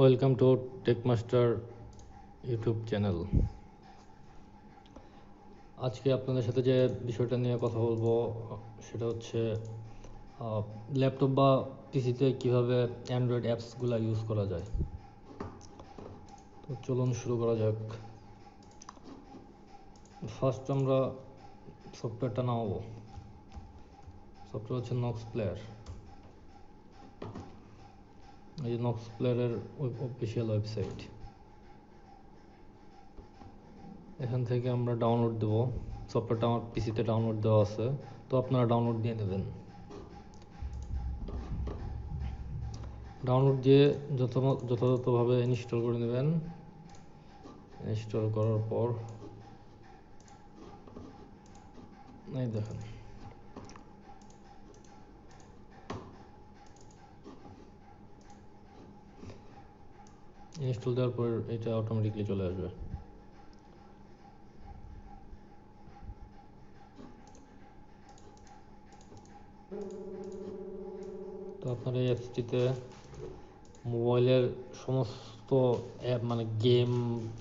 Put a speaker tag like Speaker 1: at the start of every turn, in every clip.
Speaker 1: Welcome to Techmaster YouTube channel. আজকে আপনাদের সাথে যে বিষয়টা নিয়ে কথা বলবো সেটা হচ্ছে ল্যাপটপ বা পিসিতে কীভাবে অ্যান্ড্রয়েড অ্যাপসগুলো ইউজ করা যায়। তো চলুন শুরু করা যাক। ফার্স্ট আমরা সফটওয়্যারটা নামাবো। সফটওয়্যার হচ্ছে নক্স প্লেয়ার। এই যে নক্স প্লেয়ারের অফিসিয়াল ওয়েবসাইট, এখান থেকে আমরা ডাউনলোড দেবো। সফটওয়্যারটা আমার পিসিতে ডাউনলোড দেওয়া আছে, তো আপনারা ডাউনলোড দিয়ে নেবেন। ডাউনলোড দিয়ে যথাযথভাবে ইনস্টল করে নেবেন। ইনস্টল করার পর এই দেখেন, ইনস্টল দেওয়ার পর এটা অটোমেটিকলি চলে আসবে। তো আপনার এই অ্যাপসটিতে মোবাইলের সমস্ত অ্যাপ মানে গেম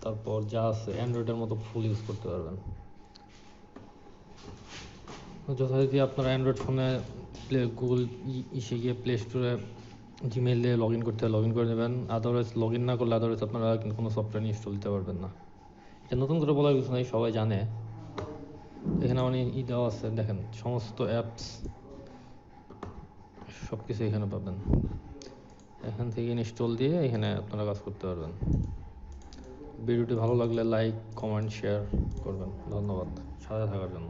Speaker 1: তারপর যা আছে অ্যান্ড্রয়েডের মতো ফুল ইউজ করতে পারবেন। যথারীতি আপনার অ্যান্ড্রয়েড ফোনে গুগল ইসে গিয়ে প্লে স্টোরে জিমেইল দিয়ে লগ ইন করতে হয়, লগ ইন করে নেবেন। আদারওয়াইজ লগ ইন না করলে আদারওয়াইজ আপনারা কিন্তু কোনো সফটওয়্যার ইনস্টল দিতে পারবেন না। এটা নতুন করে বলার কিছু নাই, সবাই জানে। এখানে মানে দেওয়া আছে, দেখেন সমস্ত অ্যাপস সব কিছু এখানে পাবেন। এখান থেকে ইনস্টল দিয়ে এখানে আপনারা কাজ করতে পারবেন। ভিডিওটি ভালো লাগলে লাইক, কমেন্ট, শেয়ার করবেন। ধন্যবাদ সাথে থাকার জন্য।